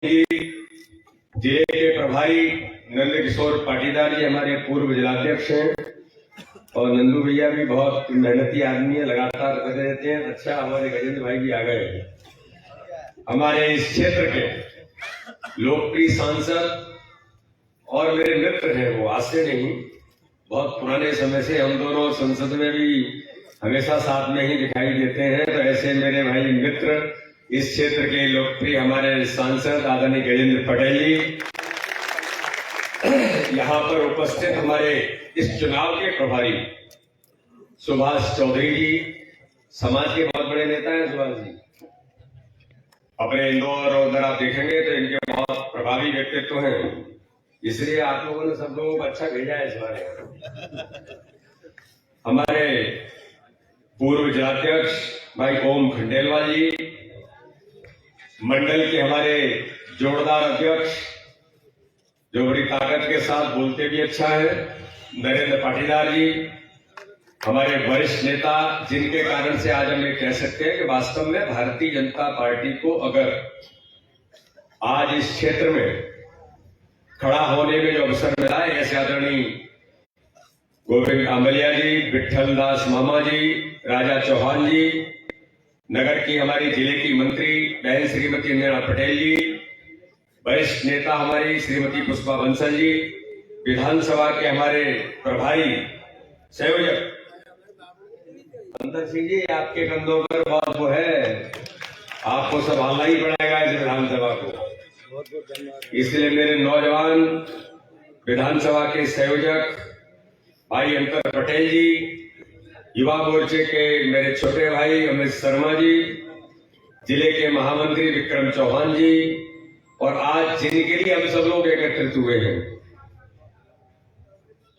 जिले के प्रभारी नंद किशोर पाटीदार जी हमारे पूर्व जिलाध्यक्ष हैं और नंदू भैया भी बहुत मेहनती आदमी है, लगातार करते रहते हैं। अच्छा, हमारे गजेंद्र भाई भी आ गए। हमारे इस क्षेत्र के लोकप्रिय सांसद और मेरे मित्र हैं, वो आज से नहीं, बहुत पुराने समय से हम दोनों संसद में भी हमेशा साथ में ही दिखाई देते हैं। तो ऐसे मेरे भाई मित्र इस क्षेत्र के लोकप्रिय हमारे सांसद आदरणीय गजेंद्र पटेल जी, यहाँ पर उपस्थित हमारे इस चुनाव के प्रभारी सुभाष चौधरी जी, समाज के बहुत बड़े नेता हैं सुभाष जी। अपने इंदौर और उधर आप देखेंगे तो इनके बहुत प्रभावी व्यक्तित्व हैं, इसलिए आप लोगों ने सब लोगों को अच्छा भेजा है इस बारे। हमारे पूर्व जिलाध्यक्ष भाई ओम खंडेलवाल जी, मंडल के हमारे जोरदार अध्यक्ष जो बड़ी ताकत के साथ बोलते भी अच्छा है, नरेंद्र पाटीदार जी, हमारे वरिष्ठ नेता, जिनके कारण से आज हम ये कह सकते हैं कि वास्तव में भारतीय जनता पार्टी को अगर आज इस क्षेत्र में खड़ा होने में जो अवसर मिला है, ऐसे आदरणीय गोविंद आंबलिया जी, विठल दास मामा जी, राजा चौहान जी, नगर की हमारी जिले की मंत्री बहन श्रीमती अंजना पटेल जी, वरिष्ठ नेता हमारी श्रीमती पुष्पा बंसल जी, विधानसभा के हमारे प्रभारी संयोजक अंतर सिंह जी, आपके कंधों पर बहुत वो है, आपको संभालना ही पड़ेगा इस विधानसभा को। इसलिए मेरे नौजवान विधानसभा के संयोजक भाई अंतर पटेल जी, युवा मोर्चे के मेरे छोटे भाई अमित शर्मा जी, जिले के महामंत्री विक्रम चौहान जी, और आज जिनके लिए हम सब लोग एकत्रित हुए हैं,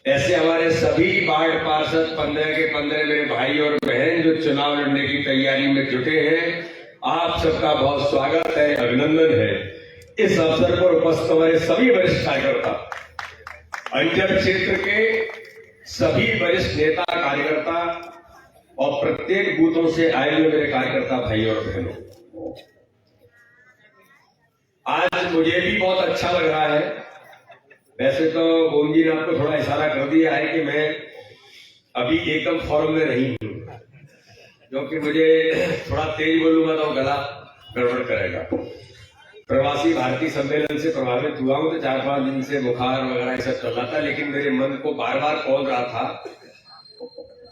ऐसे हमारे सभी वार्ड पार्षद 15 के 15 मेरे भाई और बहन जो चुनाव लड़ने की तैयारी में जुटे हैं, आप सबका बहुत स्वागत है, अभिनंदन है। इस अवसर पर उपस्थित हमारे सभी वरिष्ठ कार्यकर्ता, अंचल क्षेत्र के सभी वरिष्ठ नेता कार्यकर्ता और प्रत्येक बूथों से आए हुए मेरे कार्यकर्ता भाई और बहनों, आज मुझे भी बहुत अच्छा लग रहा है। वैसे तो गोविंद जी ने आपको थोड़ा इशारा कर दिया है कि मैं अभी एकदम फॉर्म में नहीं हूं, क्योंकि मुझे थोड़ा तेज बोलूंगा तो गला गड़बड़ करेगा। प्रवासी भारतीय सम्मेलन से प्रभावित हुआ हूं तो 4-5 दिन से बुखार वगैरह ये सब चल रहा था, लेकिन मेरे मन को बार बार कौन रहा था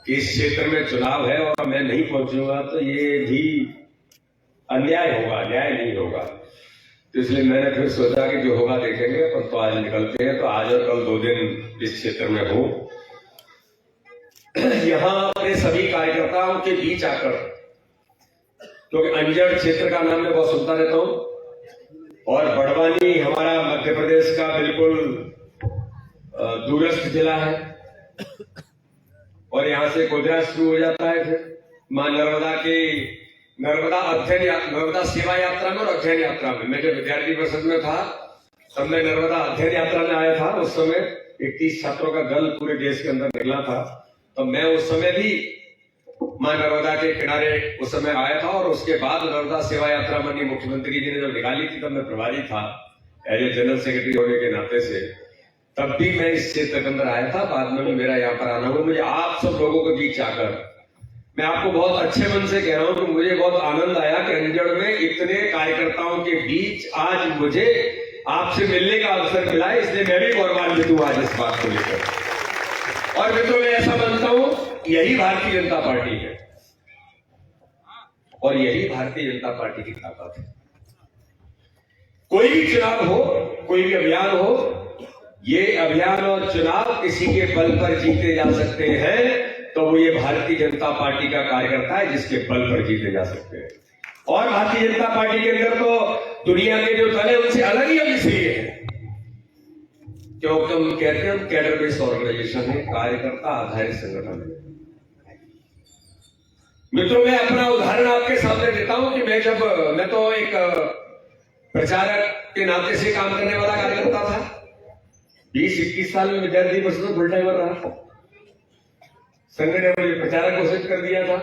कि इस क्षेत्र में चुनाव है और मैं नहीं पहुंचूंगा तो ये भी अन्याय होगा, न्याय नहीं होगा। तो इसलिए मैंने फिर सोचा कि जो होगा देखेंगे, पर तो आज निकलते हैं। तो आज और कल 2 दिन इस क्षेत्र में हूं, यहां अपने सभी कार्यकर्ताओं के बीच आकर, क्योंकि अंजड़ क्षेत्र का नाम मैं बहुत सुनता रहता हूं और बड़वानी हमारा मध्य प्रदेश का बिल्कुल दूरस्थ जिला है और यहां से गोधरा शुरू हो जाता है। फिर मां नर्मदा के नर्मदा सेवा यात्रा में और अध्ययन यात्रा में, मैं जब विद्यार्थी परिषद में था तब मैं नर्मदा अध्ययन यात्रा में आया था। उस समय 31 छात्रों का दल पूरे देश के अंदर निकला था, तो मैं उस समय भी मां नर्मदा के किनारे उस समय आया था। और उसके बाद नर्मदा सेवा यात्रा माननीय मुख्यमंत्री जी ने जब निकाली थी तब मैं प्रभारी था एज ए जनरल सेक्रेटरी होने के नाते से, तब भी मैं इस क्षेत्र के अंदर आया था। बाद में भी मेरा यहाँ पर आना हुआ। मुझे आप सब लोगों के बीच आकर मैं आपको बहुत अच्छे मन से कह रहा हूं कि मुझे बहुत आनंद आया कि अंजड़ में इतने कार्यकर्ताओं के बीच आज मुझे आपसे मिलने का अवसर मिला है, इसलिए मैं भी गौरवान्वित हूं आज इस बात को लेकर। और मित्रों, मैं ऐसा मानता हूं यही भारतीय जनता पार्टी है और यही भारतीय जनता पार्टी की ताकत है। कोई भी चुनाव हो, कोई भी अभियान हो, ये अभियान और चुनाव किसी के बल पर जीते जा सकते हैं तो वो ये भारतीय जनता पार्टी का कार्यकर्ता है जिसके बल पर जीते जा सकते हैं। और भारतीय जनता पार्टी के अंदर तो दुनिया के जो दल है उनसे अलग ही हम इसलिए है क्योंकि हम कहते हैं हम कैडर बेस्ड ऑर्गेनाइजेशन है, कार्यकर्ता आधारित संगठन है। मित्रों, मैं अपना उदाहरण आपके सामने देता हूं कि मैं तो एक प्रचारक के नाते से काम करने वाला कार्यकर्ता था। 20-21 साल में विद्यार्थी परिषद फुल टाइमर रहा। संगठन ने मुझे प्रचारक घोषित कर दिया था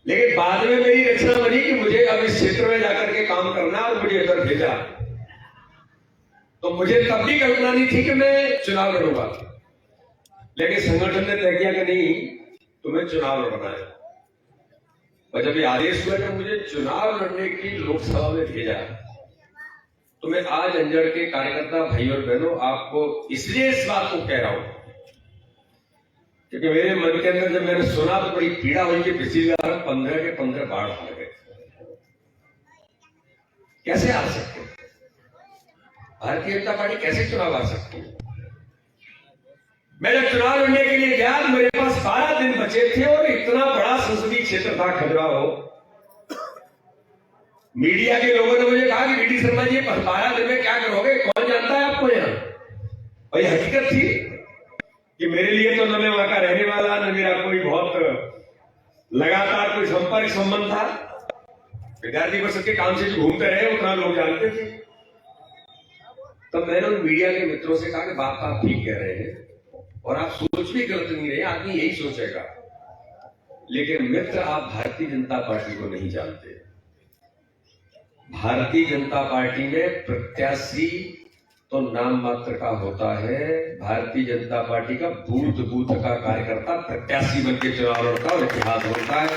लेकिन बाद में मेरी रचना बनी कि मुझे अब इस क्षेत्र में जाकर के काम करना और मुझे इधर भेजा। तो मुझे तब भी कल्पना नहीं थी कि मैं चुनाव लड़ूंगा, लेकिन संगठन ने तय किया कि नहीं, तुम्हें चुनाव लड़ना है। और जब ये आदेश हुआ कि मुझे चुनाव लड़ने की लोकसभा में भेजा, तो मैं आज अंजड़ के कार्यकर्ता भाई और बहनों आपको इसलिए इस बात को कह रहा हूं क्योंकि मेरे मन के अंदर जब मैंने सुना तो बड़ी पीड़ा हुई कि पिछली बार 15 के 15 बाढ़ हार गए। कैसे हार सकते? भारतीय जनता पार्टी कैसे चुनाव हार सकती है? मैं जब चुनाव लड़ने के लिए गया, मेरे पास 12 दिन बचे थे और इतना बड़ा संसदीय क्षेत्र था खजुराहो। मीडिया के लोगों ने मुझे कहा कि वीडी शर्मा जी 12 दिन में क्या करोगे, कौन जानता है आपको यहाँ। और ये हकीकत थी कि मेरे लिए तो न मैं वहां का रहने वाला, न मेरा कोई बहुत लगातार कोई संपर्क संबंध था। विद्यार्थी परिषद के काम से जो घूमते रहे उतना लोग जानते थे। तब मैंने उन मीडिया के मित्रों से कहा कि बात आप ठीक कह रहे हैं और आप सोच भी गलत नहीं रहे, आदमी यही सोचेगा। लेकिन मित्र, आप भारतीय जनता पार्टी को नहीं जानते। भारतीय जनता पार्टी में प्रत्याशी तो नाम मात्र का होता है। भारतीय जनता पार्टी का बूथ बूथ का कार्यकर्ता प्रत्याशी बन के चुनाव लड़ता और इतिहास होता है।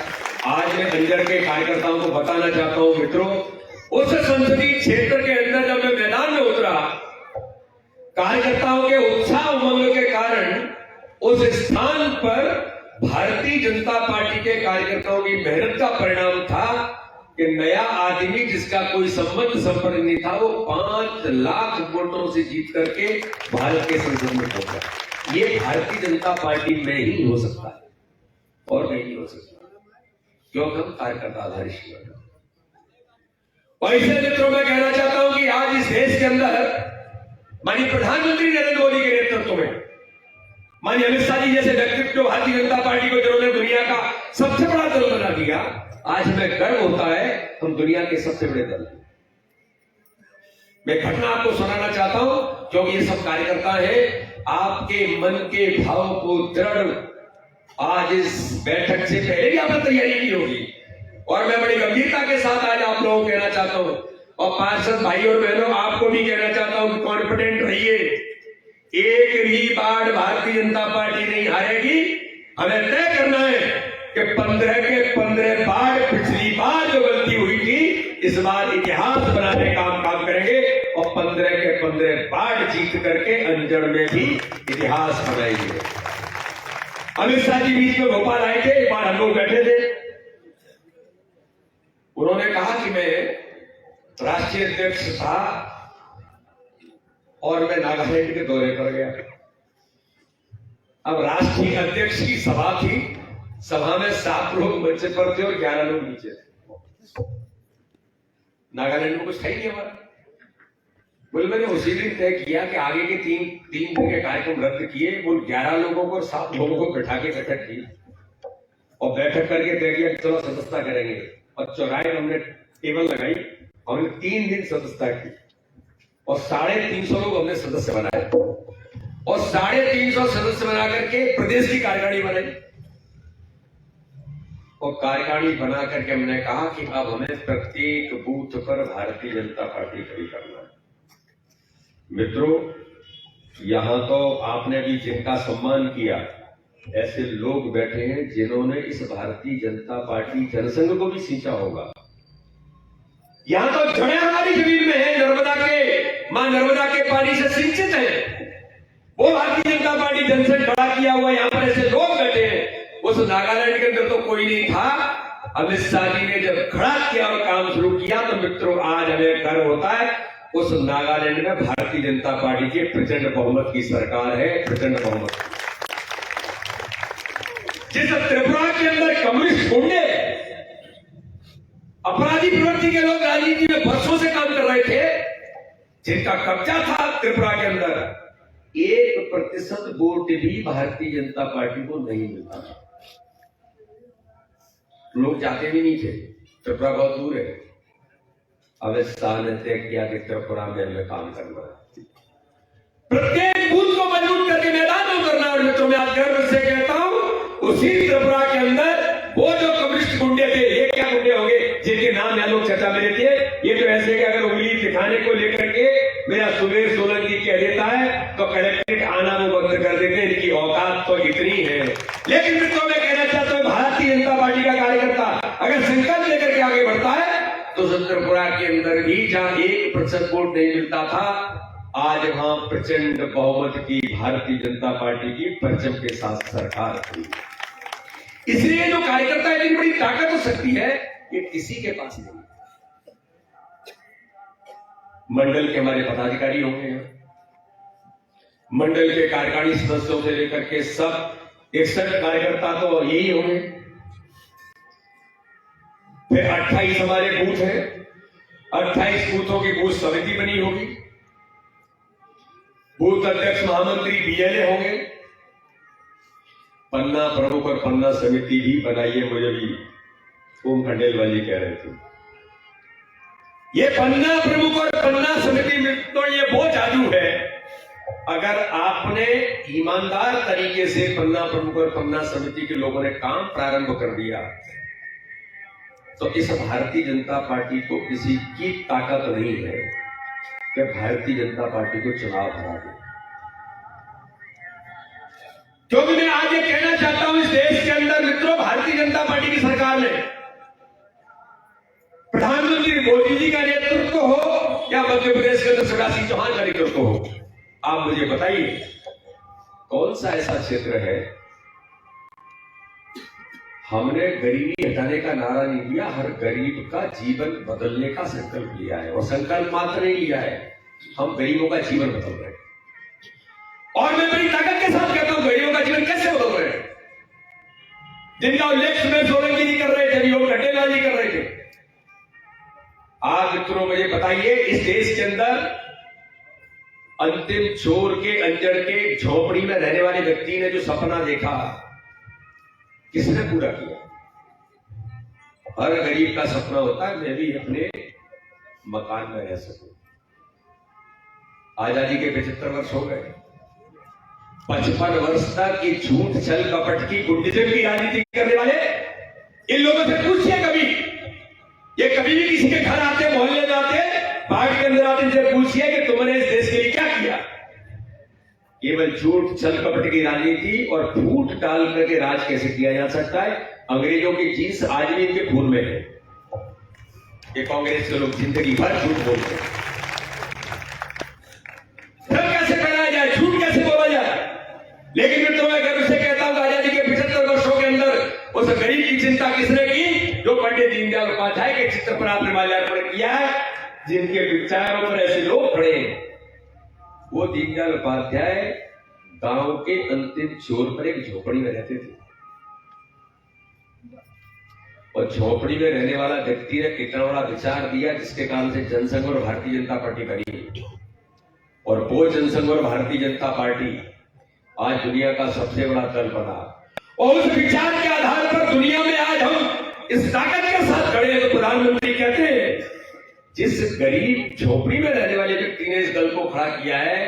आज मैं अंजड़ के कार्यकर्ताओं को बताना चाहता हूं मित्रों, उस संसदीय क्षेत्र के अंदर जब मैं मैदान में उतरा, कार्यकर्ताओं के उत्साह उमंग के कारण उस स्थान पर भारतीय जनता पार्टी के कार्यकर्ताओं की मेहनत का परिणाम था कि नया आदमी जिसका कोई संबंध संपर्क नहीं था, वो 5 लाख वोटों से जीत करके भारत के संसद में पहुंचा। ये भारतीय जनता पार्टी में ही हो सकता है और नहीं हो सकता, क्योंकि हम कार्यकर्ता आधारित। और इसलिए मित्रों मैं कहना चाहता हूं कि आज इस देश के अंदर माननीय प्रधानमंत्री नरेंद्र मोदी के नेतृत्व में माननीय अमित शाह जी जैसे व्यक्तित्व भारतीय जनता पार्टी को जिन्होंने दुनिया का सबसे बड़ा दल बना दिया, आज हमें गर्व होता है हम दुनिया के सबसे बड़े दल हैं। मैं घटना आपको सुनाना चाहता हूं क्योंकि ये सब कार्यकर्ता हैं। आपके मन के भाव को दृढ़ आज इस बैठक से पहले भी आपने तैयारी की होगी और मैं बड़ी गंभीरता के साथ आज आप लोगों को कहना चाहता हूं और पार्षद भाई और बहनों आपको भी कहना चाहता हूं कि कॉन्फिडेंट रहिए। एक भी बार भारतीय जनता पार्टी नहीं हारेगी। हमें तय करना है कि 15 के 15 बार पिछली बार जो गलती हुई थी, इस बार इतिहास बनाने का काम करेंगे और 15 के 15 बार जीत करके अंजड़ में भी इतिहास बनाएंगे। अमित शाह जी बीच में भोपाल आए थे, एक बार हम लोग बैठे थे, उन्होंने कहा कि मैं राष्ट्रीय अध्यक्ष था और मैं नागालैंड के दौरे पर गया। अब राष्ट्रीय अध्यक्ष की सभा थी, सभा में 7 लोग मंच पर थे और 11 लोग नीचे थे। नागालैंड में कुछ था ही नहीं हमारा। बोले मैंने उसी दिन तय किया कि आगे के 3 दिन के कार्यक्रम रद्द किए। वो 11 लोगों को और 7 लोगों को बैठा के बैठक की और बैठक करके तय किया कि चलो सदस्यता करेंगे। और चौराहे हमने टेबल लगाई, हमने 3 दिन सदस्यता की और 350 लोग हमने सदस्य बनाए और 350 सदस्य बना करके प्रदेश की कार्यकारिणी बनाई और कार्यकारिणी बना करके हमने कहा कि अब हमें प्रत्येक बूथ पर भारतीय जनता पार्टी खड़ी करना है। मित्रों, यहां तो आपने भी जिनका सम्मान किया, ऐसे लोग बैठे हैं जिन्होंने इस भारतीय जनता पार्टी जनसंघ को भी सींचा होगा। यहां तो जड़ें हमारी जमीन में है, नर्मदा के मां नर्मदा के पानी से सिंचित है। वो भारतीय जनता पार्टी जनसंघ खड़ा किया हुआ यहां पर ऐसे लोग बैठे हैं। उस नागालैंड के अंदर तो कोई नहीं था। अमित शाह जी ने जब खड़ा किया और काम शुरू किया तो मित्रों आज हमें गर्व होता है। उस नागालैंड में भारतीय जनता पार्टी के प्रचंड बहुमत की सरकार है, प्रचंड बहुमत। जिस त्रिपुरा के अंदर कम्युनिस्ट गुंडे अपराधी प्रवृत्ति के लोग राजनीति में वर्षों से काम कर रहे थे, जिनका कब्जा था त्रिपुरा के अंदर, 1% वोट भी भारतीय जनता पार्टी को नहीं मिलता। लोग जाते भी नहीं थे, त्रिपुरा बहुत दूर है। अमित शाह ने तय किया कि त्रिपुरा में हमें काम करना है, प्रत्येक बूथ को मजबूत करके मैदान में उतरना। और मित्रों, मैं आज गर्व से कहता हूं, उसी त्रिपुरा के अंदर वो जो कम्युनिस्ट गुंडे थे, ये क्या गुंडे होंगे जिनके नाम यहाँ लोग चर्चा में लेते हैं। ये तो ऐसे कि अगर उंगली दिखाने को लेकर के मेरा सुमेर सोलंकी कह देता है तो कलेक्ट्रेट आना वो बंद कर देते हैं, इनकी औकात तो इतनी है। लेकिन मित्रों मैं कहना चाहता हूं, भारतीय जनता पार्टी का कार्यकर्ता अगर संकल्प लेकर के आगे बढ़ता है तो सत्तरपुरा के अंदर भी जहां 1% वोट नहीं मिलता था, आज वहां प्रचंड बहुमत की भारतीय जनता पार्टी की परचम के साथ सरकार थी। इसलिए जो कार्यकर्ता इतनी बड़ी ताकत हो सकती है, ये किसी के पास नहीं। मंडल के हमारे पदाधिकारी होंगे, मंडल के कार्यकारिणी सदस्यों से लेकर के सब 61 कार्यकर्ता तो यही होंगे। फिर 28 हमारे बूथ हैं, 28 बूथों की बूथ समिति बनी होगी, बूथ अध्यक्ष महामंत्री बीएलए होंगे, पन्ना प्रमुख और पन्ना समिति भी बनाइए। मुझे भी ओम खंडेलवाल जी कह रहे थे, ये पन्ना प्रमुख और पन्ना समिति में तो ये वो जादू है, अगर आपने ईमानदार तरीके से पन्ना प्रमुख और पन्ना समिति के लोगों ने काम प्रारंभ कर दिया तो इस भारतीय जनता पार्टी को किसी की ताकत नहीं है कि भारतीय जनता पार्टी को चुनाव हरा दे। क्योंकि मैं आज ये कहना चाहता हूं, इस देश के अंदर मित्रों भारतीय जनता पार्टी की सरकार ने प्रधानमंत्री मोदी जी का नेतृत्व हो या मध्य प्रदेश के अंदर शिवराज सिंह चौहान का नेतृत्व हो, आप मुझे बताइए कौन सा ऐसा क्षेत्र है हमने गरीबी हटाने का नारा नहीं दिया, हर गरीब का जीवन बदलने का संकल्प लिया है। और संकल्प मात्र नहीं लिया है, हम गरीबों का जीवन बदल रहे हैं। और मैं बड़ी ताकत के साथ कहता हूं, गरीबों का जीवन कैसे बदल रहे हैं, जिनका उल्लेख सुमेर सोलंकी जी कर रहे थे, ओम खंडेलवाल जी कर रहे थे। आज मित्रों मुझे बताइए, इस देश के अंदर अंतिम छोर के अंजड़ के झोपड़ी में रहने वाले व्यक्ति ने जो सपना देखा, किसने पूरा किया? हर गरीब का सपना होता है मैं भी अपने मकान में रह सकूं। आजादी के 75 वर्ष हो गए, 55 वर्ष तक ये झूठ छल कपट की गुंडिज्म की राजनीति करने वाले इन लोगों से पूछिए, कभी ये कभी भी किसी के घर आते, मोहल्ले में आते, पार्टी के अंदर आते, इनसे पूछिए कि तुमने इस देश के लिए क्या किया। केवल झूठ छल कपट की राजनीति और फूट डाल करके राज कैसे किया जा सकता है। अंग्रेजों की जीन्स आज भी इनके खून में है। ये कांग्रेस के लोग जिंदगी भर झूठ बोलते हैं। धर्म कैसे फैलाया जाए, झूठ कैसे बोला जाए। लेकिन मित्रों मैं गर्व से कहता हूं, आजादी के 75 वर्षों के अंदर उस गरीब की चिंता किसने की? जो पंडित दीनदयाल उपाध्याय के चित्र पर आपने माल्यार्पण किया है, जिनके विचारों पर ऐसे लोग खड़े हैं। वो दीनदयाल उपाध्याय गांव के अंतिम छोर पर एक झोपड़ी में रहते थे, और झोपड़ी में रहने वाला व्यक्ति ने कितना बड़ा विचार दिया, जिसके कारण से जनसंघ और भारतीय जनता पार्टी बनी। और वो जनसंघ और भारतीय जनता पार्टी आज दुनिया का सबसे बड़ा दल बना। और उस विचार के आधार पर दुनिया में आज हम इस ताकत के साथ खड़े हैं। तो प्रधानमंत्री कहते हैं, जिस गरीब झोपड़ी में रहने वाले व्यक्ति ने इस दल को खड़ा किया है,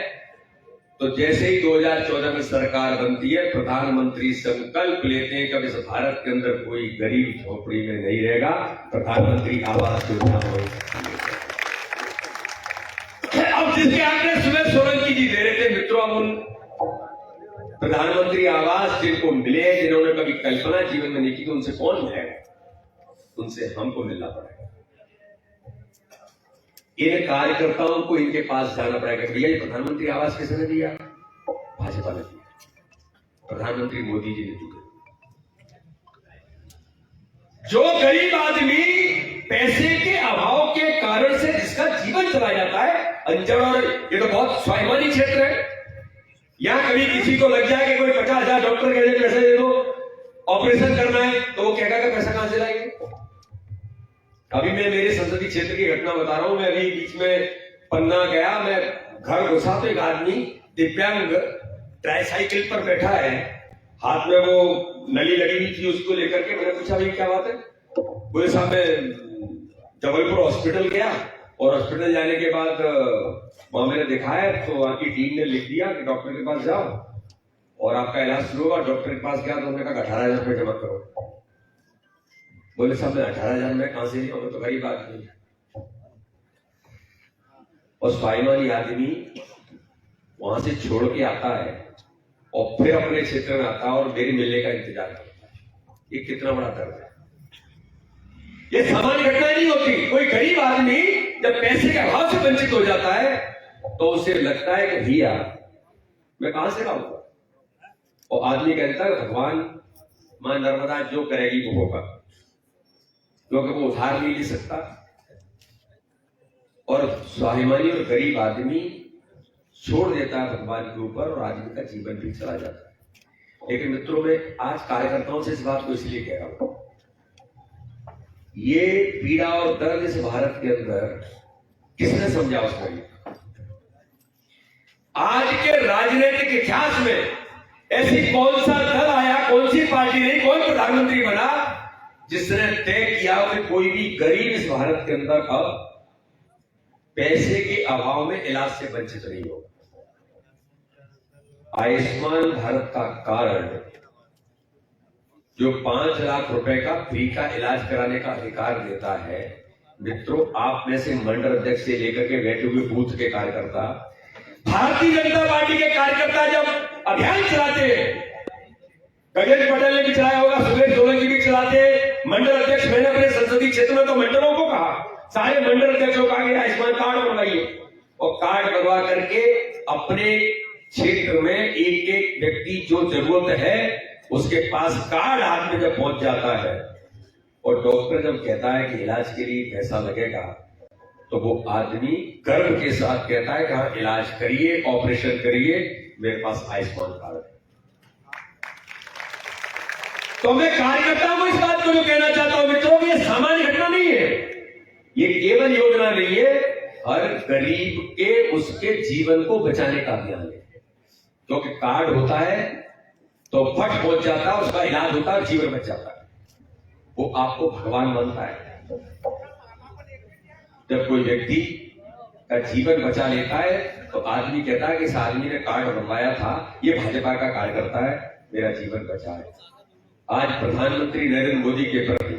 तो जैसे ही 2014 में सरकार बनती है, प्रधानमंत्री संकल्प लेते हैं कि इस भारत के अंदर कोई गरीब झोपड़ी में नहीं रहेगा, प्रधानमंत्री आवास योजना होगी। अब जिसके आपने सुमेर सोलंकी जी दे रहे थे, मित्रों हम उन प्रधानमंत्री आवास जिनको मिले, जिन्होंने कभी कल्पना जीवन में नहीं की, तो उनसे कौन मिलेगा? उनसे हमको मिलना पड़ेगा। इन कार्यकर्ताओं को इनके पास जाना पड़ेगा। भैया ये प्रधानमंत्री आवास किसने दिया? भाजपा ने दिया, प्रधानमंत्री मोदी जी ने दिया। जो गरीब आदमी पैसे के अभाव के कारण से जिसका जीवन चला जाता है, अंजड़ और ये तो बहुत स्वाभिमानी क्षेत्र है, यहां कभी किसी को लग जाए कि कोई 50,000 डॉक्टर के लिए पैसे दे दो, ऑपरेशन करना है, तो वो कहेगा कि पैसा कहां से लाएंगे? अभी मैं मेरे संसदीय क्षेत्र की घटना बता रहा हूं। मैं अभी बीच में पन्ना गया, मैं घर घुसा तो एक आदमी दिव्यांग ट्राईसाइकिल पर बैठा है, हाथ में वो नली लगी हुई थी, उसको लेकर के मैंने पूछा भाई क्या बात है? बोले साहब मैं जबलपुर हॉस्पिटल गया, और हॉस्पिटल जाने के बाद वहां मैंने दिखाया तो वहां की टीम ने लिख दिया कि डॉक्टर के पास जाओ और आपका इलाज शुरू होगा। डॉक्टर के पास गया तो उन्होंने कहा 18,000 रुपये जमा करो। बोले साहब मैं 18,000 में कहां से लिया, तो गरीब आदमी। और स्वाभिमानी आदमी वहां से छोड़ के आता है और फिर अपने क्षेत्र में आता है और मेरे मिलने का इंतजार करता है। ये कितना बड़ा दर्द है। ये सामान्य घटना नहीं होती। कोई गरीब आदमी जब पैसे के अभाव से वंचित हो जाता है तो उसे लगता है कि भैया मैं कहां से लाऊंगा, और आदमी कहता है भगवान मां नर्मदा जो करेगी वो होगा, क्योंकि वो उधार नहीं ले सकता। और स्वाभिमानी और गरीब आदमी छोड़ देता है भगवान के ऊपर और आदमी का जीवन भी चला जाता है। लेकिन मित्रों में आज कार्यकर्ताओं से इस बात को इसलिए कह रहा हूं, ये पीड़ा और दर्द इस भारत के अंदर किसने समझा उस गरीब। आज के राजनीतिक इतिहास में ऐसी कौन सा दल आया, कौन सी पार्टी नहीं, कौन प्रधानमंत्री बना जिसने तय किया कि कोई भी गरीब इस भारत के अंदर अब पैसे के अभाव में इलाज से वंचित नहीं होगा। आयुष्मान भारत का कार्ड जो 5 लाख रुपए का फ्री का इलाज कराने का अधिकार देता है, मित्रों आप में से मंडल अध्यक्ष से लेकर के बैठे हुए बूथ के कार्यकर्ता, भारतीय जनता पार्टी के कार्यकर्ता जब अभियान चलाते हैं, गजेंद्र पटेल ने भी चलाया होगा, सुरेश सोलंकी भी चलाते, मंडल अध्यक्ष मैंने अपने संसदीय क्षेत्र में तो मंडलों को कहा, सारे मंडल अध्यक्षों का आयुष्मान कार्ड बनवाइए, और कार्ड बनवा करके अपने क्षेत्र में एक एक व्यक्ति जो जरूरत है उसके पास कार्ड हाथ में जब पहुंच जाता है और डॉक्टर जब कहता है कि इलाज के लिए पैसा लगेगा, तो वो आदमी गर्व के साथ कहता है कि हाँ इलाज करिए, ऑपरेशन करिए, मेरे पास आयुष्मान कार्ड है। तो मैं कार्यकर्ताओं को इस बात को जो कहना चाहता हूं मित्रों, ये सामान्य घटना नहीं है, ये केवल योजना नहीं है, हर गरीब के उसके जीवन को बचाने का अभियान है। क्योंकि कार्ड होता है तो फट पहुंच जाता है, उसका इलाज होता है, जीवन बच जाता है, वो आपको भगवान मानता है। जब कोई व्यक्ति का जीवन बचा लेता है तो आदमी कहता है कि इस आदमी ने कार्ड बनवाया था, ये भाजपा का कार्यकर्ता है, मेरा जीवन बचा है। आज प्रधानमंत्री नरेंद्र मोदी के प्रति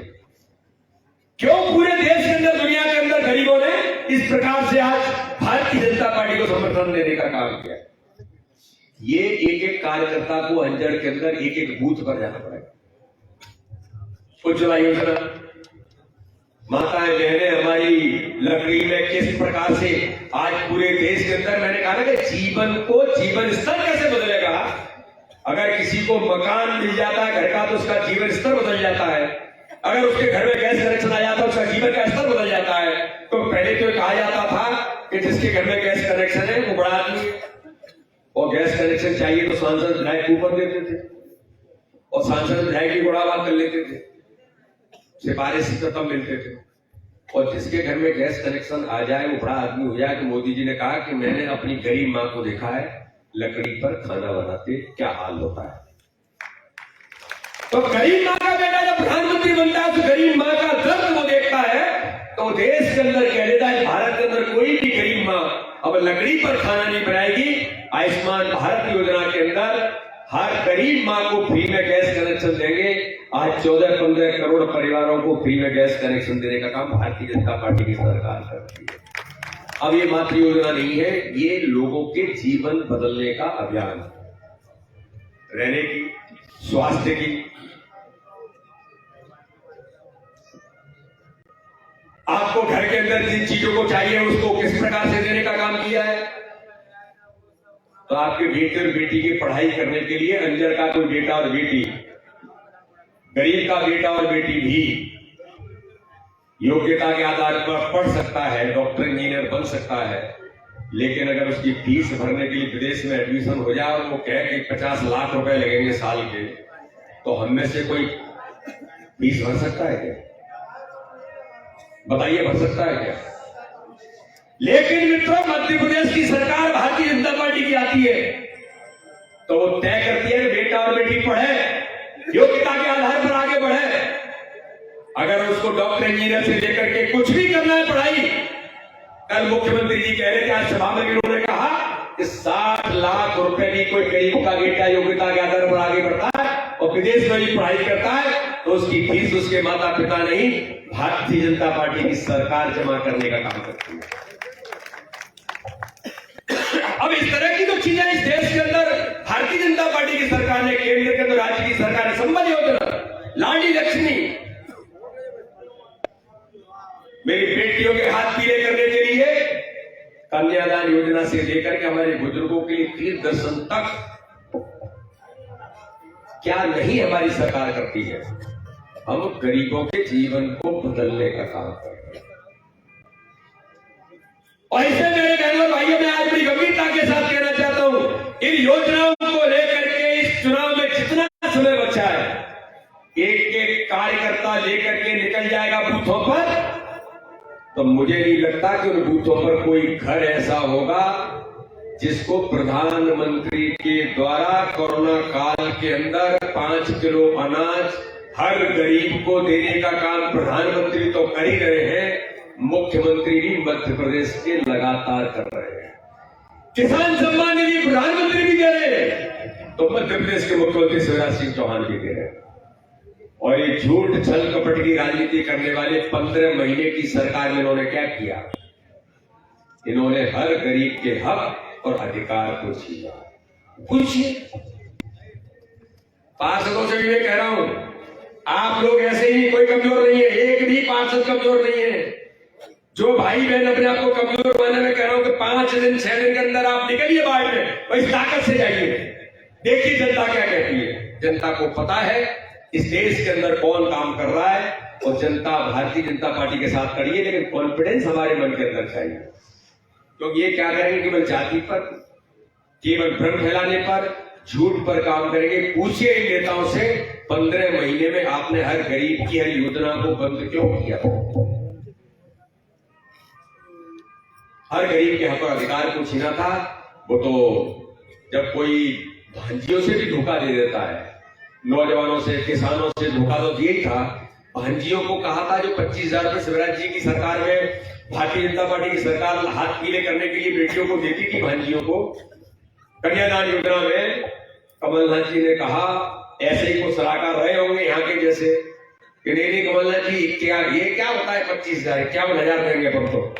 क्यों पूरे देश के अंदर, दुनिया के अंदर गरीबों ने इस प्रकार से आज भारतीय जनता पार्टी को समर्थन देने का काम किया। ये एक एक कार्यकर्ता को अंजड़ के अंदर एक एक बूथ पर जाना पड़ेगा। उज्ज्वला योजना, माताएं बहनें हमारी लकड़ी में किस प्रकार से आज पूरे देश के अंदर, मैंने कहा ना कि जीवन को जीवन स्तर कैसे बदलेगा। अगर किसी को मकान मिल जाता है घर का तो उसका जीवन स्तर बदल जाता है, अगर उसके घर में गैस कनेक्शन आ जाता है उसका जीवन का स्तर बदल जाता है। तो पहले तो कहा जाता था कि जिसके घर में गैस कनेक्शन है वो बड़ा आदमी है, और गैस कनेक्शन चाहिए तो सांसद विधायक कूपन देते थे और सांसद विधायक की गुड़ाबात कर लेते थे, सिफारिश खत्म मिलते थे। और जिसके घर में गैस कनेक्शन आ जाए वो बड़ा आदमी हो जाए। तो मोदी जी ने कहा कि मैंने अपनी गरीब मां को देखा है लकड़ी पर खाना बनाते, क्या हाल होता है। तो गरीब मां का बेटा जब प्रधानमंत्री बनता है तो गरीब मां का दर्द वो देखता है, तो देश के अंदर कह देता है भारत के अंदर कोई भी गरीब मां अब लकड़ी पर खाना नहीं बनाएगी। आयुष्मान भारत योजना के अंदर हर गरीब मां को फ्री में गैस कनेक्शन देंगे। आज 14-15 करोड़ परिवारों को फ्री में गैस कनेक्शन देने का काम भारतीय जनता पार्टी की सरकार करती है। अब ये मात्र योजना नहीं है, ये लोगों के जीवन बदलने का अभियान, रहने की, स्वास्थ्य की। आपको घर के अंदर जिन चीजों को चाहिए उसको किस प्रकार से देने का काम किया है। तो आपके बेटे और बेटी की पढ़ाई करने के लिए अंजड़ का कोई बेटा और बेटी, गरीब का बेटा और बेटी भी योग्यता के आधार पर पढ़ सकता है, डॉक्टर इंजीनियर बन सकता है। लेकिन अगर उसकी फीस भरने के लिए विदेश में एडमिशन हो जाए और वो कहे कि 50 लाख रुपए लगेंगे साल के, तो हम में से कोई फीस भर सकता है क्या? बताइए, भर सकता है क्या? लेकिन मित्रों, मध्य प्रदेश की सरकार भारतीय जनता पार्टी की आती है तो वो तय करती है कि बेटा और बेटी पढ़े, योग्यता के आधार पर आगे बढ़े। अगर उसको डॉक्टर इंजीनियर से लेकर के कुछ भी करना है पढ़ाई, कल मुख्यमंत्री जी कह रहे थे, आज सभा में भी उन्होंने कहा कि 60 लाख रुपए भी कोई गरीब का बेटा योग्यता के आधार पर आगे बढ़ता है और विदेश में भी पढ़ाई करता है तो उसकी फीस उसके माता पिता नहीं, भारतीय जनता पार्टी की सरकार जमा करने का काम करती है। अब इस तरह की तो चीजें इस देश के अंदर भारतीय जनता पार्टी की सरकार ने, केंद्र के अंदर राज्य की सरकार ने, संबल योजना, लाडली लक्ष्मी, मेरी बेटियों के हाथ पीले करने के लिए कन्यादान योजना से लेकर के हमारे बुजुर्गों के लिए तीर्थ दर्शन तक क्या नहीं हमारी सरकार करती है। हम गरीबों के जीवन को बदलने का काम कर रहे हैं। और इससे मेरे बहनों और भाइयों, मैं आज बड़ी गंभीरता के साथ कहना चाहता हूं, इन योजनाओं को लेकर के इस चुनाव में जितना समय बचा है, एक एक कार्यकर्ता लेकर के निकल जाएगा बूथों पर, तो मुझे नहीं लगता कि उन बूथों पर कोई घर ऐसा होगा जिसको प्रधानमंत्री के द्वारा कोरोना काल के अंदर 5 किलो अनाज हर गरीब को देने का काम प्रधानमंत्री तो कर ही रहे हैं, मुख्यमंत्री भी मध्य प्रदेश के लगातार कर रहे हैं। किसान सम्मान निधि प्रधानमंत्री भी दे रहे हैं तो मध्य प्रदेश के मुख्यमंत्री शिवराज सिंह चौहान भी दे रहे हैं। और ये झूठ छल कपट की राजनीति करने वाले 15 महीने की सरकार में इन्होंने क्या किया? इन्होंने हर गरीब के हक और अधिकार को छीना। पूछिए पार्षदों से भी मैं कह रहा हूं, आप लोग ऐसे ही कोई कमजोर नहीं है, एक भी पार्षद कमजोर नहीं है। जो भाई बहन अपने आप को कमजोर माने, मैं कह रहा हूं कि 5 दिन 6 दिन के अंदर आप निकलिए बाहर में और इस ताकत से जाइए, देखिए जनता क्या कहती है। जनता को पता है इस देश के अंदर कौन काम कर रहा है और जनता भारतीय जनता पार्टी के साथ खड़ी है, लेकिन कॉन्फिडेंस हमारे मन के अंदर चाहिए। क्योंकि ये क्या करेंगे, केवल जाति पर, केवल भ्रम फैलाने पर, झूठ पर काम करेंगे। पूछिए इन नेताओं से, 15 महीने में आपने हर गरीब की हर योजना को बंद क्यों किया? हर गरीब के हक और अधिकार को छीना था। वो तो जब कोई भांजियों से भी धोखा दे देता है, नौजवानों से, किसानों से धोखा तो दिया ही था। भांजियों को कहा था जो 25,000 रुपए शिवराज जी की सरकार में, भारतीय जनता पार्टी की सरकार हाथ पीले करने के लिए बेटियों को देती थी, भांजियों को कन्यादान योजना में कमलनाथ जी ने कहा, ऐसे ही कुछ सलाहकार रहे होंगे यहाँ के जैसे, कि नहीं कमलनाथ जी क्या ये क्या होता है 25,000 51,000 देंगे हम तो।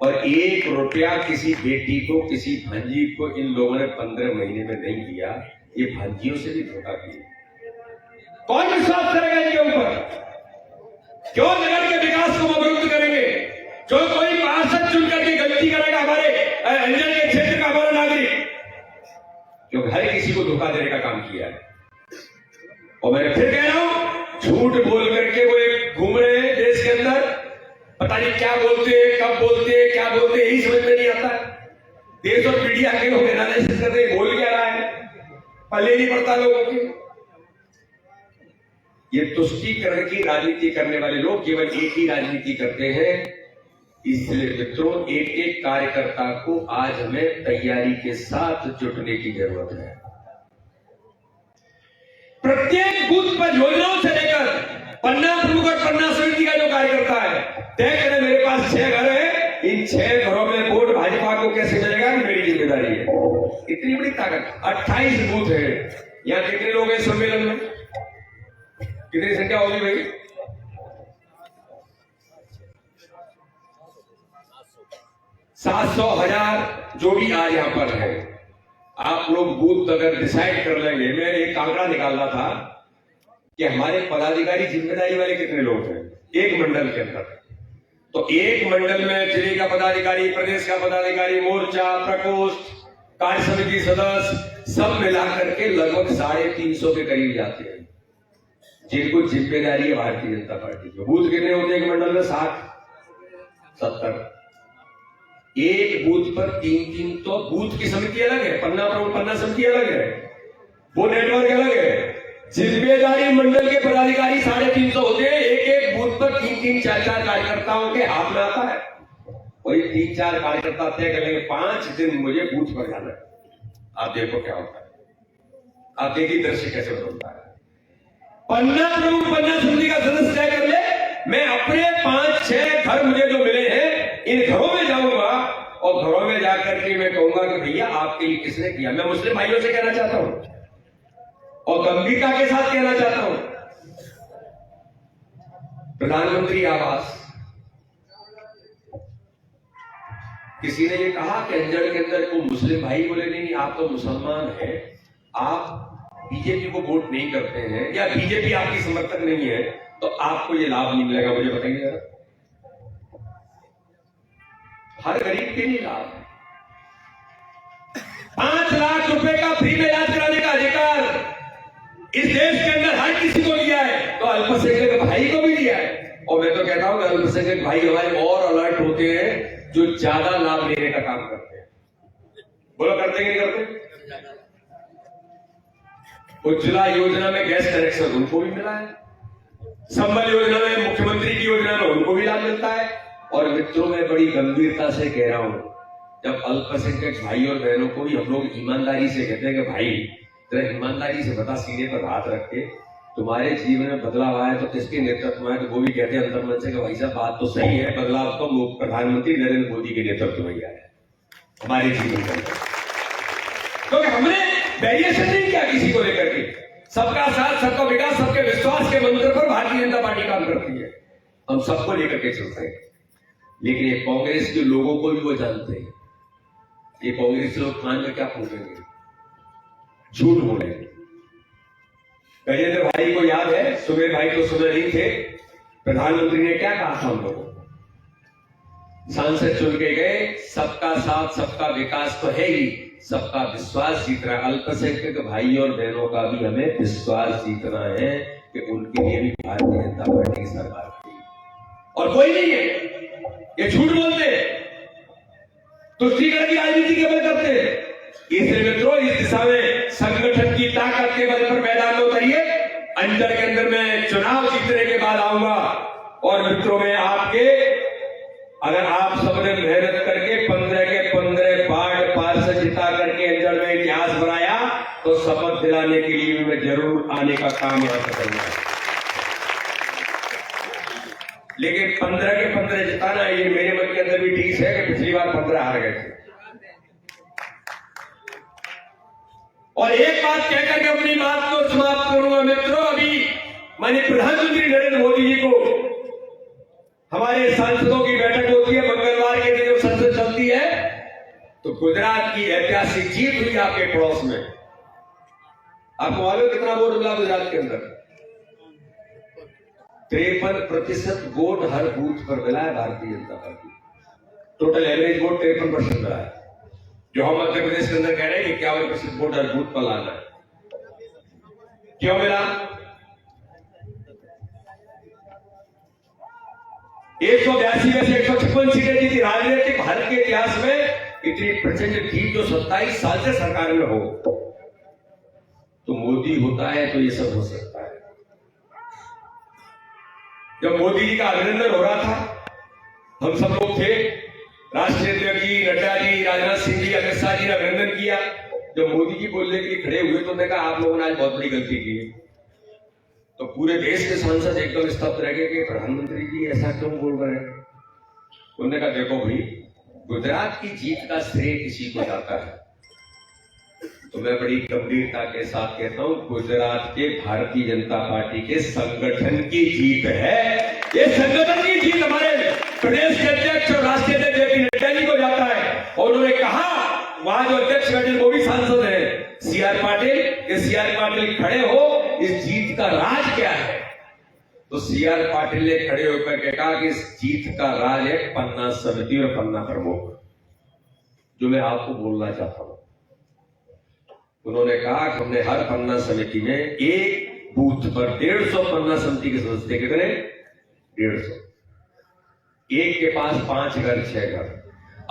और 1 रुपया किसी बेटी को, किसी भांजी को इन लोगों ने 15 महीने में नहीं दिया। ये भांजियों से भी धोखा किया। कौन विश्वास करेगा इनके ऊपर? क्यों नगर के विकास को अवरुद्ध करेंगे? जो कोई पार्षद चुन करके गलती करेगा हमारे अंजल के क्षेत्र का हमारा नागरिक, जो हर किसी को धोखा देने का काम किया है। और मैं फिर कह रहा हूं, झूठ बोल करके वो एक घूम रहे हैं देश के अंदर, पता नहीं क्या बोलते हैं, कब बोलते हैं, क्या बोलते हैं, यही समझ में नहीं आता। देश और मीडिया के लोग एनालिसिस करते हैं, बोल क्या रहा है, पल्ले नहीं पड़ता लोगों के। ये तुष्टीकरण की राजनीति करने वाले लोग केवल एक ही राजनीति करते हैं। इसलिए मित्रों, एक एक कार्यकर्ता को आज हमें तैयारी के साथ जुटने की जरूरत है। प्रत्येक बूथ पर योजनाओं से लेकर पन्ना प्रमुख और पन्ना समिति का जो कार्यकर्ता है, तय करें मेरे पास 6 घर है, इन 6 घरों में वोट भाजपा को कैसे मिलेगा, मेरी जिम्मेदारी है। इतनी बड़ी ताकत। 28 बूथ है। यहां कितने लोग हैं सम्मेलन में? कितनी संख्या होगी भाई? 700 1000 जो भी आज यहां पर है। आप लोग बूथ अगर डिसाइड कर लेंगे, मैं एक आंकड़ा निकाल रहा था कि हमारे पदाधिकारी जिम्मेदारी वाले कितने लोग हैं एक मंडल के अंदर। तो एक मंडल में जिले का पदाधिकारी, प्रदेश का पदाधिकारी, मोर्चा, प्रकोष्ठ, कार्य समिति सदस्य सब मिलाकर के लगभग 350 के करीब जाते हैं, जिनको जिम्मेदारी है भारतीय जनता पार्टी की। बूथ कितने होते हैं एक मंडल में? 60-70। एक बूथ पर 3-3, तो बूथ की समिति अलग है, पन्ना प्रमुख पन्ना समिति अलग है, वो नेटवर्क अलग है। जिम्मेदारी मंडल के पदाधिकारी 350 होते हैं। एक एक बूथ पर 3-3 4-4 कार्यकर्ताओं के हाथ में आता है। वही 3-4 कार्यकर्ता तय करेंगे 5 दिन मुझे बूथ पर जाना है। आप देखो क्या होता है, आप देखिए दृश्य कैसे बदलता है। पन्ना प्रमुख पन्ना समिति का सदस्य तय कर ले, मैं अपने 5-6 घर मुझे जो मिले हैं इन घरों में जाऊंगा और घरों में जाकर के मैं कहूंगा कि भैया आपके लिए किसने किया। मैं मुस्लिम भाइयों से कहना चाहता हूं, और गंभीरता के साथ कहना चाहता हूं, प्रधानमंत्री आवास, किसी ने ये कहा कि अंजड़ के अंदर को मुस्लिम भाई बोले नहीं, आप तो मुसलमान हैं, आप बीजेपी को वोट नहीं करते हैं या बीजेपी आपकी समर्थक नहीं है, तो आपको ये लाभ नहीं मिलेगा। मुझे बताइए जरा, हर गरीब के लिए लाभ है। 5 लाख रुपए का फ्री में इलाज कराने का अधिकार इस देश के अंदर हर किसी को दिया है, तो अल्पसंख्यक भाई को भी दिया है। और मैं तो कहता हूं कि अल्पसंख्यक भाई हमारे और अलर्ट होते हैं जो ज्यादा लाभ लेने का काम करते हैं। बोलो करते हैं कि नहीं करते? उज्ज्वला योजना में गैस कनेक्शन उनको भी मिला है, संबल योजना में, मुख्यमंत्री की योजना में उनको भी लाभ मिलता है। और मित्रों, मैं बड़ी गंभीरता से कह रहा हूं, जब अल्पसंख्यक भाई और बहनों को भी हम लोग ईमानदारी से कहते हैं कि भाई तेरा ईमानदारी से बता, सीने पर हाथ रख के तुम्हारे जीवन में बदलाव आया तो किसके नेतृत्व में, तो वो भी कहते हैं अंतर मन से कि भाई साहब बात तो सही है, बदलाव तो प्रधानमंत्री नरेंद्र मोदी के नेतृत्व में आया है हमारे जीवन के अंदर। क्योंकि हमने वेरिएशन नहीं किया किसी को लेकर के, सबका साथ, सबका विकास, सबके विश्वास के मंत्र पर भारतीय जनता पार्टी काम करती है। हम सबको लेकर के चलते हैं। लेकिन ये कांग्रेस के लोगों को भी वो जानते हैं, ये कांग्रेस लोग कान में क्या फूकेंगे, झूठ बोलेंगे। गजेंद्र भाई को याद है, सुमेर भाई तो सुने नहीं थे, प्रधानमंत्री ने क्या कहा था हम लोगों को, सांसद चुन के गए, सबका साथ सबका विकास तो है ही, सबका विश्वास जीतना। अल्पसंख्यक भाई और बहनों का भी हमें विश्वास जीतना है कि उनके लिए भी भारतीय जनता पार्टी की सरकार है। और कोई नहीं है ये झूठ बोलते, तुष्टिकरण की राजनीति के बल करते हैं। इसलिए मित्रों, इस दिशा में संगठन की ताकत के बल पर मैदान में उतरिए। अंजड़ के अंदर मैं चुनाव जीतने के बाद आऊंगा और मित्रों में आपके, अगर आप सबने मेहनत करके 15 के 15 वार्ड पार्षद जिता करके अंजड़ में इतिहास बनाया, तो शपथ दिलाने के लिए भी मैं जरूर आने का काम यहां पर करूंगा। लेकिन 15 के 15 जिताना, ये मेरे मन के अंदर भी ठीक है कि पिछली बार 15 हार गए थे। और एक बात कहकर के अपनी बात को समाप्त करूंगा मित्रों। अभी माननीय प्रधानमंत्री नरेंद्र मोदी जी को, हमारे सांसदों की बैठक होती है मंगलवार के दिन, जब संसद चलती है, तो गुजरात की ऐतिहासिक जीत हुई आपके पड़ोस में। आपको मालूम कितना वोट मिला गुजरात के अंदर? 53% वोट हर बूथ पर मिला है Bharatiya Janata party. Total average vote 53% मिला है। जो हम मध्य प्रदेश के अंदर कह रहे हैं कि 51% वोट हर बूथ पर लाना है। क्यों मिला? 182 में से 156 सीटें जीती। राजनीतिक भारत के इतिहास में इतनी प्रचंड जीत जो 27 साल से सरकार में हो, तो मोदी होता है तो ये सब हो सकता है। जब मोदी जी का अभिनंदन हो रहा था, हम सब लोग थे, राष्ट्रीय अध्यक्ष जी, नड्डा जी, राजनाथ सिंह जी, अमित शाह जी ने अभिनंदन किया। जब मोदी जी बोलने के लिए खड़े हुए तो उन्होंने कहा आप लोगों ने आज बहुत बड़ी गलती की है। तो पूरे देश के सांसद एकदम स्तब्ध रह गए कि प्रधानमंत्री जी ऐसा क्यों बोल रहे हैं। उन्होंने कहा देखो भाई, गुजरात की जीत का श्रेय किसी को जाता है, तो मैं बड़ी गंभीरता के साथ कहता हूं, गुजरात के भारतीय जनता पार्टी के संगठन की जीत है। ये संगठन की जीत हमारे प्रदेश के अध्यक्ष और राष्ट्रीय अध्यक्ष जेपी नड्डा जी को जाता है। और उन्होंने कहा, वहां जो अध्यक्ष बैठे वो भी सांसद है सीआर पाटिल, कि सीआर पाटिल खड़े हो, इस जीत का राज क्या है? तो सीआर पाटिल ने खड़े होकर के कहा कि इस जीत का राज है पन्ना समिति और पन्ना प्रमुख। जो मैं आपको बोलना चाहता हूं, उन्होंने कहा कि हमने हर पन्ना समिति में एक बूथ पर 150 पन्ना समिति के सदस्य, कितने? 150। एक के पास 5 घर 6 घर,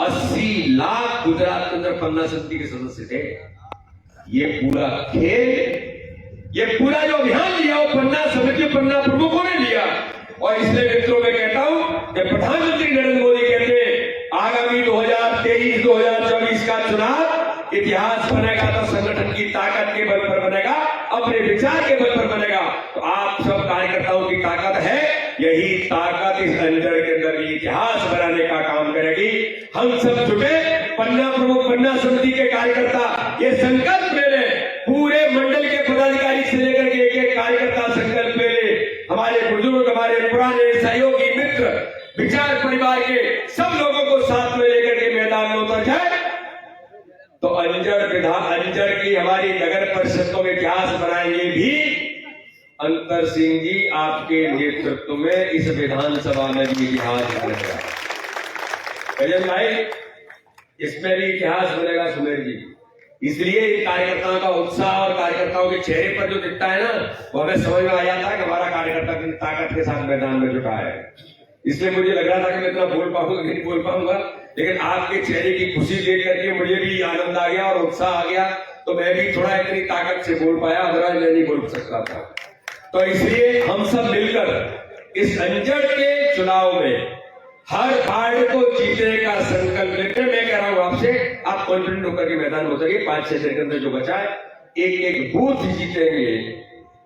80 लाख गुजरात के अंदर पन्ना समिति के सदस्य थे। ये पूरा खेल, ये पूरा जो अभियान लिया वो पन्ना समिति, पन्ना प्रमुखों ने लिया। और इसलिए मित्रों मैं कहता हूं कि प्रधानमंत्री नरेंद्र मोदी कहते हैं आगामी 2023-2024 का चुनाव इतिहास बनेगा तो संगठन की ताकत के बल पर बनेगा, अपने विचार के बल पर बनेगा। तो आप सब कार्यकर्ताओं की ताकत है, यही ताकत इस अंजड़ के अंदर इतिहास बनाने का काम करेगी। हम सब जुटे, पन्ना प्रमुख, पन्ना समिति के कार्यकर्ता, ये संकल्प ले लें, पूरे मंडल के पदाधिकारी से लेकर के एक एक कार्यकर्ता संकल्प ले ले। हमारे बुजुर्ग, हमारे पुराने सहयोगी मित्र, विचार परिवार के सब लोगों को साथ में लेकर के मैदान में उतर जाए तो अंजड़ की हमारी नगर परिषदों में इतिहास बनाएंगे भी अंतर सिंह जी आपके नेतृत्व में इस विधानसभा में भी इतिहास बनेगा। गजन भाई, इसमें भी इतिहास बनेगा सुमेर जी। इसलिए इन कार्यकर्ताओं का उत्साह और कार्यकर्ताओं के चेहरे पर जो दिखता है ना, वो हमें समझ में आ जाता है कि हमारा कार्यकर्ता कितनी ताकत के साथ मैदान में जुटा है। इसलिए मुझे लग रहा था कि मैं इतना बोल पाऊंगा नहीं बोल पाऊंगा, लेकिन आपके चेहरे की खुशी देख करके मुझे भी आनंद आ गया और उत्साह आ गया, तो मैं भी थोड़ा इतनी ताकत से बोल पाया, अदरवाइज मैं नहीं बोल सकता था। तो इसलिए हम सब मिलकर इस अंजड़ के चुनाव में हर वार्ड को जीतने का संकल्प लेकर मैं कह रहा हूं आपसे, आप कॉन्फिडेंट होकर के मैदान में उतरिए। 5-6 सेकंड में जो बचा है, एक एक बूथ जीतेंगे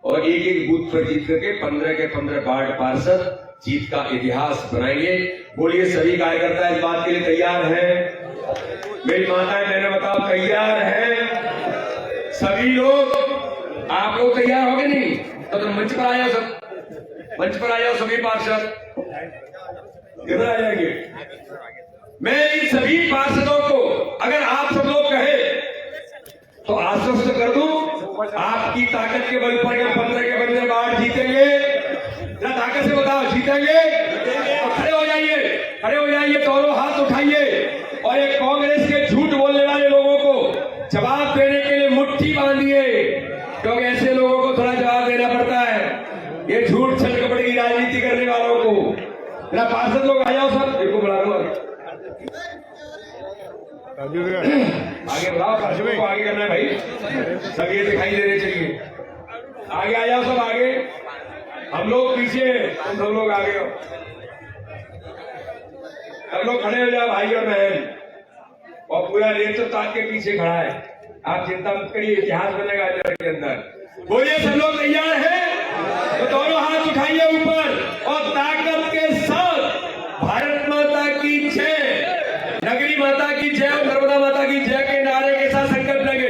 और एक एक बूथ पर जीत करके 15 के 15 वार्ड पार्षद जीत का इतिहास बनाएंगे। बोलिए, सभी कार्यकर्ता इस बात के लिए तैयार हैं? मेरी माताएं मैंने बताओ तैयार हैं? सभी लोग, आप लोग तैयार हो गए? नहीं तो मंच पर आ जाओ, सब मंच पर आ जाओ, सभी पार्षद किधर आ जाएंगे? मैं इन सभी पार्षदों को अगर आप सब लोग कहे तो आश्वस्त कर दूं, आपकी ताकत के बल पर 15 के 15 वार्ड जीतेंगे। जरा ताकत से बताओ, जीतेंगे? तो खड़े हो जाइए, खड़े हो जाइए, दोनों हाथ उठाइए और एक कांग्रेस के झूठ बोलने वाले लोगों को जवाब देने के लिए मुट्ठी बांधिए, क्योंकि ऐसे लोगों को थोड़ा जवाब देना पड़ता है, ये झूठ छल कपट की राजनीति करने वालों को। मेरा पार्षद लोग आ जाओ, सब इनको बुला लो, आगे बुलाओ पार्षदों को, आगे करना है भाई, सब ये दिखाई दे रहे, चलिए आगे आ जाओ, सब आगे, हम लोग पीछे, हम सब लोग आगे हो, सब लोग खड़े हो जाओ भाई और बहन, और पूरा नेतृत्व आपके पीछे खड़ा है। आप चिंता मत करिए, इतिहास बनेगा अंजड़ के अंदर। बोलिए, सब लोग तैयार हैं? तो दोनों हाथ उठाइए ऊपर और ताकत के साथ भारत माता की जय, नगरी माता की जय और नर्मदा माता की जय के नारे के साथ संकल्प लेंगे।